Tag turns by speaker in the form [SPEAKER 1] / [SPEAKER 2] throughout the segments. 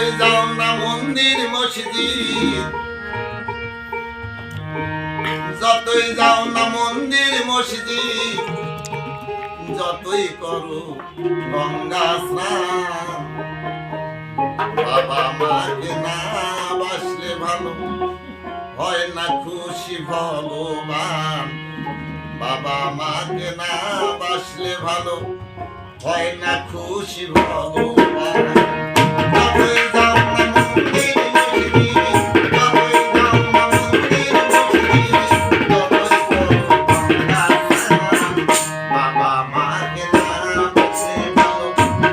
[SPEAKER 1] যতই যাও না মন্দির মসজিদ, যতই যাও না মন্দির মসজিদ, যতই করো গঙ্গা স্নান, বাবা মাকে না বাসলে ভালো হয় না খুশি ভগবান। বাবা মাকে না বাসলে ভালো হয় না খুশি ভগবান। যতই যাও না মন্দির মসজিদ, যতই যাও না মন্দির মসজিদ, যতই করো গঙ্গা স্নান, বাবা মাকে না বাসলে ভালো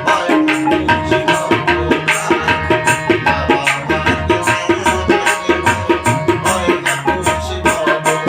[SPEAKER 1] হয় না খুশি ভগবান। বাবা মাকে না বাসলে ভালো হয় না খুশি ভগবান।